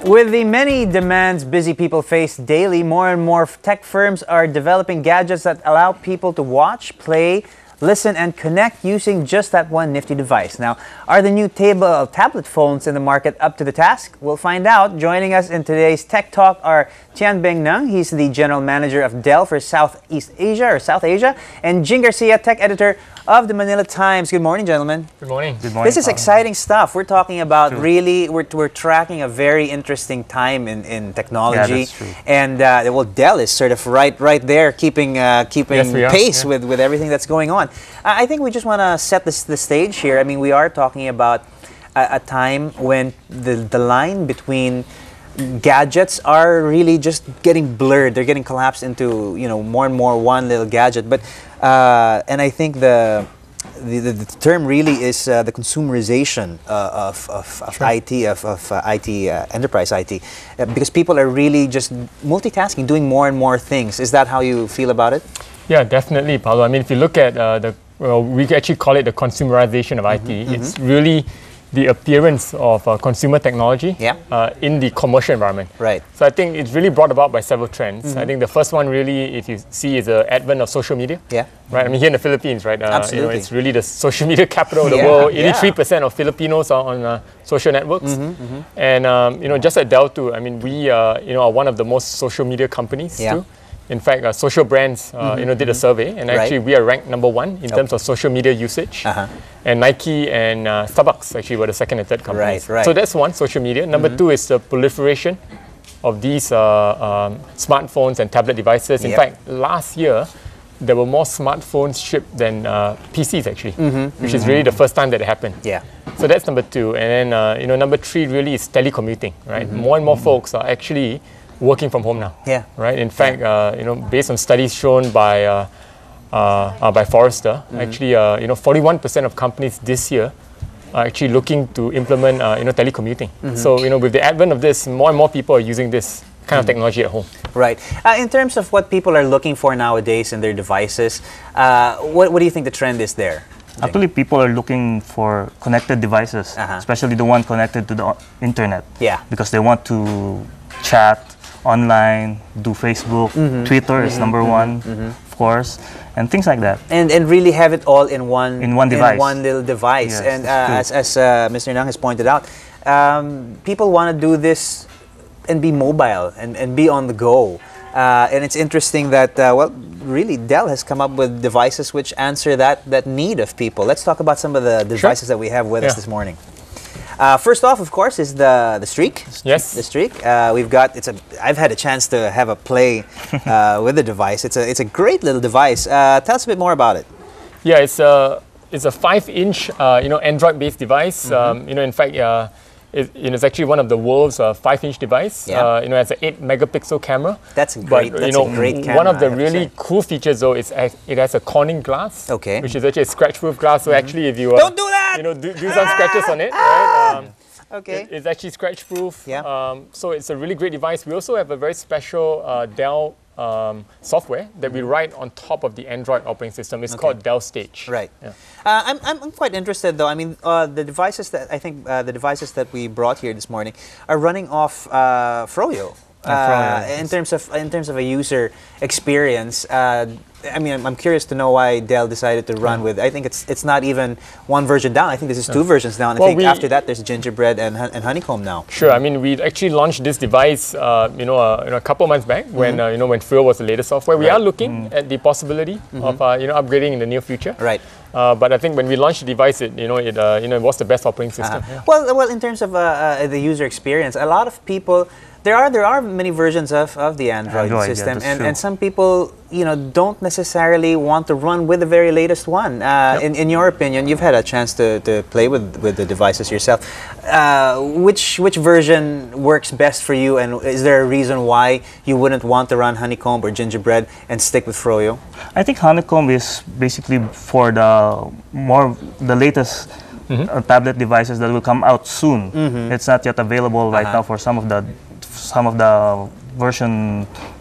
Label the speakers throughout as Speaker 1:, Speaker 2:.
Speaker 1: With the many demands busy people face daily, more and more tech firms are developing gadgets that allow people to watch, play, listen, and connect using just that one nifty device. Now, are the new tablet phones in the market up to the task? We'll find out. Joining us in today's Tech Talk are Tian Beng Nung, he's the General Manager of Dell for South Asia, and Jing Garcia, Tech Editor of the Manila Times. Good morning, gentlemen.
Speaker 2: Good morning.
Speaker 3: Good morning.
Speaker 1: This is exciting stuff. We're talking about we're tracking a very interesting time in technology.
Speaker 3: Yeah, that's true.
Speaker 1: And well, Dell is sort of right there, keeping pace with everything that's going on. I think we just want to set the stage here. I mean, we are talking about a time when the line between gadgets are really just getting blurred. They're getting collapsed into more and more one little gadget. But and I think the term really is the consumerization of IT, of IT, enterprise IT, because people are really just multitasking, doing more and more things. Is that how you feel about it?
Speaker 2: Yeah, definitely, Paulo. I mean, if you look at we actually call it the consumerization of IT. It's really the appearance of consumer technology in the commercial environment.
Speaker 1: Right.
Speaker 2: So I think it's really brought about by several trends. I think the first one really, if you see, is the advent of social media.
Speaker 1: Yeah.
Speaker 2: Right. I mean, here in the Philippines, right?
Speaker 1: Absolutely.
Speaker 2: It's really the social media capital of the world. 83% of Filipinos are on social networks. And just at Dell too. I mean, we are one of the most social media companies too. In fact, Social Brands did a survey, and actually we are ranked #1 in terms of social media usage. And Nike and Starbucks actually were the second and third companies.
Speaker 1: Right.
Speaker 2: So that's one, social media. Number two is the proliferation of these smartphones and tablet devices. In fact, last year, there were more smartphones shipped than PCs actually, which is really the first time that it happened.
Speaker 1: Yeah.
Speaker 2: So that's number two. And then, number three really is telecommuting, right? More and more folks are actually working from home now.
Speaker 1: Yeah.
Speaker 2: Right. In fact, based on studies shown by Forrester, actually, 41% of companies this year are actually looking to implement, telecommuting. So, with the advent of this, more and more people are using this kind of technology at home.
Speaker 1: Right. In terms of what people are looking for nowadays in their devices, what do you think the trend is there?
Speaker 3: Actually, people are looking for connected devices, especially the one connected to the internet.
Speaker 1: Yeah.
Speaker 3: Because they want to chat online, do Facebook, Twitter is #1, of course, and things like that.
Speaker 1: And really have it all in one
Speaker 3: device.
Speaker 1: In one little device.
Speaker 3: Yes,
Speaker 1: and as Mr. Nang has pointed out, people want to do this and be mobile and be on the go. And it's interesting that, really Dell has come up with devices which answer that need of people. Let's talk about some of the devices that we have with us this morning. First off, of course, is the Streak.
Speaker 2: Yes.
Speaker 1: The Streak. We've got I've had a chance to have a play with the device. It's a great little device. Tell us a bit more about it.
Speaker 2: Yeah, it's a 5-inch Android-based device. In fact, it's actually one of the world's 5-inch device. It has an 8-megapixel camera.
Speaker 1: That's a great camera.
Speaker 2: One of the really cool features though is it has a Corning glass.
Speaker 1: Okay.
Speaker 2: Which is actually a scratch-proof glass. So actually, if you
Speaker 1: don't do that.
Speaker 2: do some scratches on it, right?
Speaker 1: Okay.
Speaker 2: It's actually scratch-proof.
Speaker 1: Yeah.
Speaker 2: So it's a really great device. We also have a very special Dell software that we write on top of the Android operating system. It's called Dell Stage.
Speaker 1: Right.
Speaker 2: Yeah.
Speaker 1: I'm quite interested though. I mean, the devices that we brought here this morning are running off Froyo. In terms of a user experience, I mean, I'm curious to know why Dell decided to run with. I think it's not even one version down. I think this is 2 versions down. I think after that there's gingerbread and honeycomb now. Sure.
Speaker 2: I mean, we actually launched this device, a couple months back when when Froyo was the latest software. We are looking at the possibility of upgrading in the near future.
Speaker 1: Right.
Speaker 2: But I think when we launched the device, it was the best operating system.
Speaker 1: Well, in terms of the user experience, a lot of people. There are many versions of the Android system, and some people don't necessarily want to run with the very latest one. In your opinion, you've had a chance to play with the devices yourself. Which version works best for you, and is there a reason why you wouldn't want to run Honeycomb or Gingerbread and stick with Froyo?
Speaker 3: I think Honeycomb is basically for the latest tablet devices that will come out soon. It's not yet available right now for some of the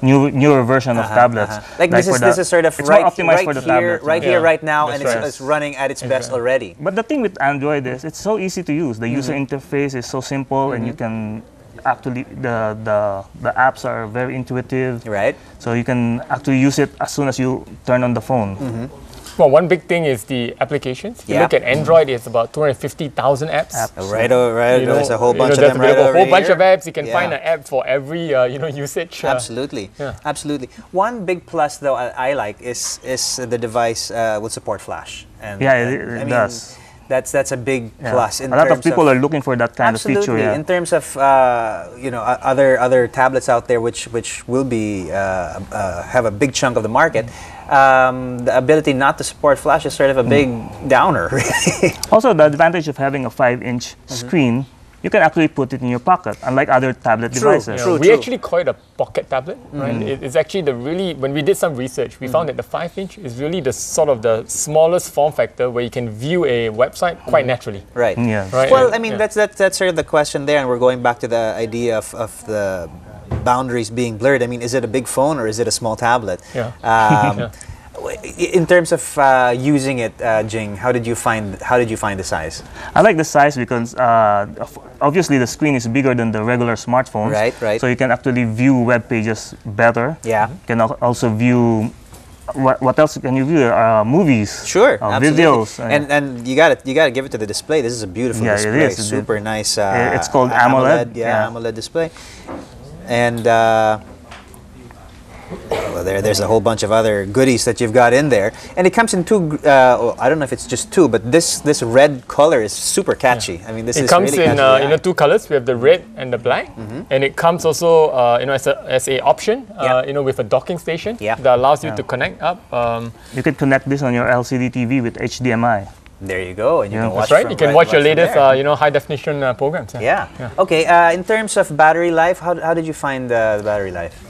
Speaker 3: newer version of tablets.
Speaker 1: Like this is sort of right here, right now,
Speaker 3: That's
Speaker 1: and it's running at its best already.
Speaker 3: But the thing with Android is it's so easy to use. The user interface is so simple, and actually the apps are very intuitive.
Speaker 1: Right.
Speaker 3: So you can actually use it as soon as you turn on the phone.
Speaker 2: Well, one big thing is the applications. If you look at Android, it's about 250,000 apps.
Speaker 1: Right. There's a whole bunch of them.
Speaker 2: There's a whole bunch of apps. You can find an app for every usage.
Speaker 1: Absolutely. Absolutely. One big plus though I like is the device will support Flash. And,
Speaker 3: it does.
Speaker 1: That's a big plus.
Speaker 3: A lot of people are looking for that kind of feature.
Speaker 1: In terms of other tablets out there which will be have a big chunk of the market. The ability not to support Flash is sort of a big downer. Really.
Speaker 3: Also, the advantage of having a 5-inch screen, you can actually put it in your pocket, unlike other tablet devices.
Speaker 2: We actually call it a pocket tablet. Right? It's actually when we did some research, we found that the 5-inch is really the sort of the smallest form factor where you can view a website quite naturally.
Speaker 1: Right.
Speaker 3: Yeah.
Speaker 1: Right. Well, I mean, that's sort of the question there, and we're going back to the idea of the boundaries being blurred. I mean, is it a big phone or is it a small tablet? In terms of using it, Jing, how did you find the size?
Speaker 3: I like the size because obviously the screen is bigger than the regular smartphones.
Speaker 1: Right.
Speaker 3: So you can actually view web pages better.
Speaker 1: Yeah.
Speaker 3: You can also view what else can you view? Movies.
Speaker 1: Sure.
Speaker 3: Videos.
Speaker 1: And you got to give it to the display. This is a beautiful display.
Speaker 3: It is.
Speaker 1: Super nice.
Speaker 3: It's called AMOLED.
Speaker 1: AMOLED display. And well, there's a whole bunch of other goodies that you've got in there, and it comes in two. I don't know if it's just two, but this red color is super catchy. I mean, this is
Speaker 2: comes
Speaker 1: really
Speaker 2: in
Speaker 1: catchy.
Speaker 2: two colors. We have the red and the black, and it comes also as a option. With a docking station that allows you to connect up.
Speaker 3: You can connect this on your LCD TV with HDMI.
Speaker 1: There you go, and you can watch.
Speaker 2: That's right. You can watch your latest, high definition programs.
Speaker 1: Yeah. Okay. In terms of battery life, how did you find the battery life?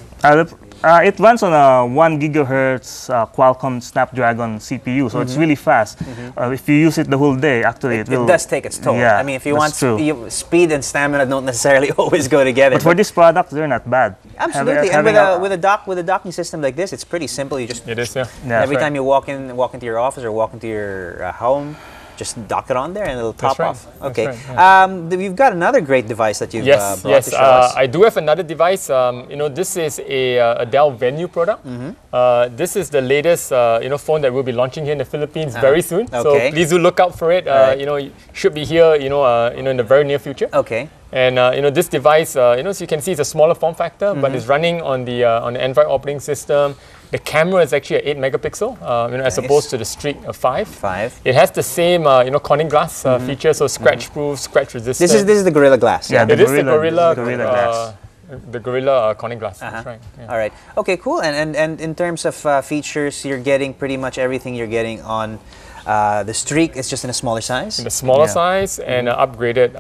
Speaker 3: It runs on a 1 gigahertz Qualcomm Snapdragon CPU, so it's really fast. If you use it the whole day, actually it will.
Speaker 1: It does take its toll.
Speaker 3: Yeah,
Speaker 1: I mean, if you want speed and stamina don't necessarily always go together.
Speaker 3: But for this product, they're not bad.
Speaker 1: Absolutely, and with a docking system like this, it's pretty simple. You just every time you walk into your office or walk into your home, just dock it on there and it'll top off. Okay. We've got another great device that you've brought to show us.
Speaker 2: I do have another device. This is a Dell Venue product. This is the latest phone that we'll be launching here in the Philippines very soon. So please do look out for it. It should be here in the very near future.
Speaker 1: Okay.
Speaker 2: And this device, so you can see it's a smaller form factor, but it's running on the Android operating system. The camera is actually an 8 megapixel, as opposed to the Streak of 5. It has the same, Corning glass feature, so scratch-proof, scratch-resistant.
Speaker 1: This is the Gorilla Glass.
Speaker 3: Yeah,
Speaker 2: it is the Gorilla
Speaker 3: Glass.
Speaker 2: The Gorilla Corning glass. That's right. Yeah.
Speaker 1: All right. Okay. Cool. And in terms of features, you're getting pretty much everything you're getting on. The Streak is just in a smaller size.
Speaker 2: In a smaller size and an upgraded,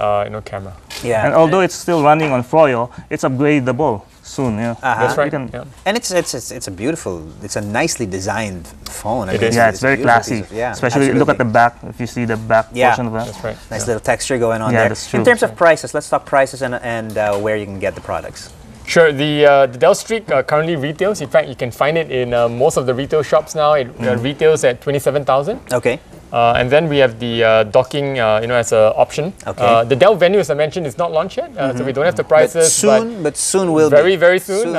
Speaker 2: camera.
Speaker 1: Yeah.
Speaker 3: And although it's still running on Froyo, it's upgradable soon.
Speaker 2: That's right.
Speaker 1: And it's a nicely designed phone.
Speaker 3: It's very classy. Especially look at the back. If you see the back portion of that.
Speaker 2: That's right.
Speaker 1: Nice little texture going on there.
Speaker 3: That's true.
Speaker 1: In terms of prices, let's talk prices and where you can get the products.
Speaker 2: Sure. The Dell Streak currently retails. In fact, you can find it in most of the retail shops now. It retails at $27,000.
Speaker 1: Okay.
Speaker 2: And then we have the docking, as an option.
Speaker 1: Okay.
Speaker 2: The Dell Venue, as I mentioned, is not launched yet, so we don't have the prices.
Speaker 1: But soon will
Speaker 2: be. Very soon.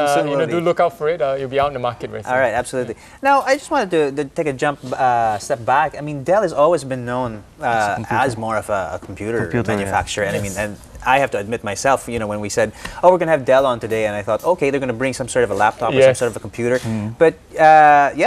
Speaker 1: Do
Speaker 2: look out for it. It'll be out in the market very soon.
Speaker 1: All right, absolutely. Now, I just wanted to take a step back. I mean, Dell has always been known as more of a computer manufacturer, and I have to admit myself, when we said, oh, we're going to have Dell on today, and I thought, okay, they're going to bring some sort of a laptop or some sort of a computer. But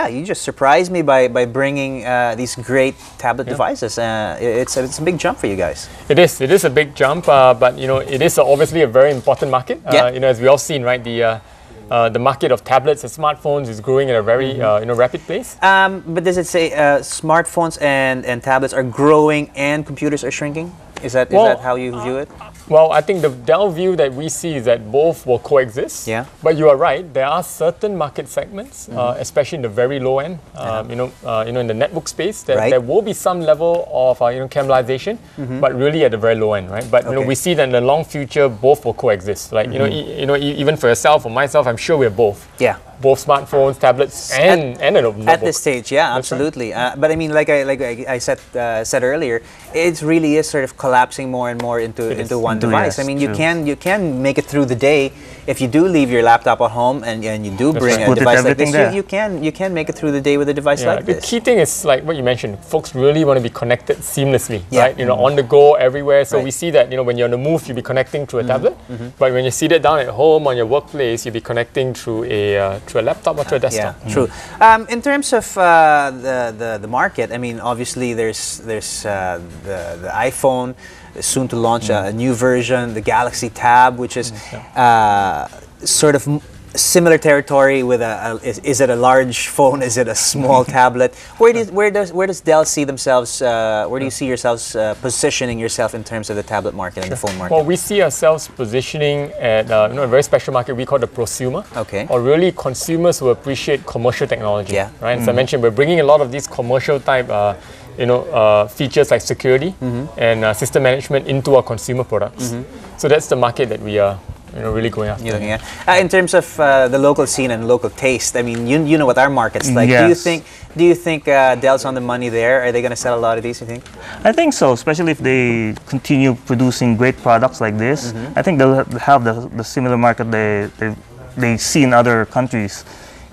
Speaker 1: you just surprised me by bringing these great tablet devices. It's a big jump for you guys. It
Speaker 2: is a big jump, but it is obviously a very important market. As we all seen, right? The market of tablets and smartphones is growing at a very rapid pace.
Speaker 1: But does it say smartphones and tablets are growing and computers are shrinking? Is that how you view it?
Speaker 2: Well, I think the Dell view that we see is that both will coexist.
Speaker 1: Yeah.
Speaker 2: But you are right. There are certain market segments, especially in the very low end, in the netbook space, that there will be some level of cannibalization, but really at the very low end, right? But we see that in the long future, both will coexist. Like even for yourself or myself, I'm sure we're both.
Speaker 1: Yeah.
Speaker 2: Both smartphones, tablets, and notebooks.
Speaker 1: At this stage, yeah, absolutely. But I mean, like I said earlier, it really is sort of collapsing more and more into one device. I mean, you can make it through the day if you do leave your laptop at home and you do bring a device like this. You can make it through the day with a device like this.
Speaker 2: The key thing is like what you mentioned. Folks really want to be connected seamlessly, right? You know, on the go, everywhere. So we see that when you're on the move, you'll be connecting through a tablet. But when you're seated down at home on your workplace, you'll be connecting through a laptop or to a desktop.
Speaker 1: Yeah, true. In terms of the market, I mean, obviously there's the iPhone, soon to launch a new version, the Galaxy Tab, which is sort of similar territory with is it a large phone? Is it a small tablet? Where does Dell see themselves? Where do you see yourselves positioning yourself in terms of the tablet market and the phone market?
Speaker 2: Well, we see ourselves positioning at a very special market we call the prosumer.
Speaker 1: Okay.
Speaker 2: Or really consumers who appreciate commercial technology.
Speaker 1: Yeah.
Speaker 2: Right. As I mentioned, we're bringing a lot of these commercial type features like security and system management into our consumer products. So that's the market that we are really going after.
Speaker 1: In terms of the local scene and local taste, I mean, you know what our market's like.
Speaker 3: Yes.
Speaker 1: Do you think Dell's on the money there? Are they going to sell a lot of these, you think?
Speaker 3: I think so, especially if they continue producing great products like this. I think they'll have the similar market they see in other countries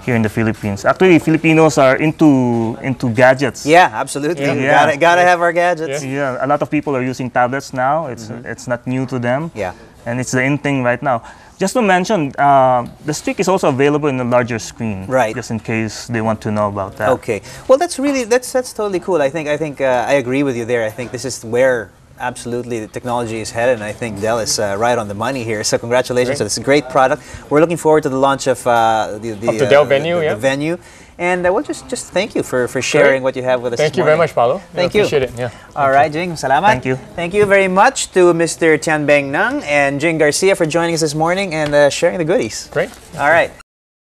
Speaker 3: here in the Philippines. Actually, Filipinos are into gadgets.
Speaker 1: Yeah, absolutely. Gotta have our gadgets.
Speaker 3: Yeah, a lot of people are using tablets now. It's not new to them.
Speaker 1: Yeah.
Speaker 3: And it's the in thing right now. Just to mention, the stick is also available in a larger screen.
Speaker 1: Right.
Speaker 3: Just in case they want to know about that.
Speaker 1: Okay. Well, that's totally cool. I think I agree with you there. I think this is where absolutely the technology is headed, and I think Dell is right on the money here. So congratulations! It's a great product. We're looking forward to the launch of the
Speaker 2: Dell Venue.
Speaker 1: The Venue. And we'll just thank you for sharing what you have with us.
Speaker 2: Thank you very much, Paolo.
Speaker 1: Thank you.
Speaker 2: Appreciate it. Yeah.
Speaker 1: All right, Jing. Salamat.
Speaker 3: Thank you.
Speaker 1: Thank you very much to Mr. Tian Beng Nang and Jing Garcia for joining us this morning and sharing the goodies.
Speaker 2: Great.
Speaker 1: All right.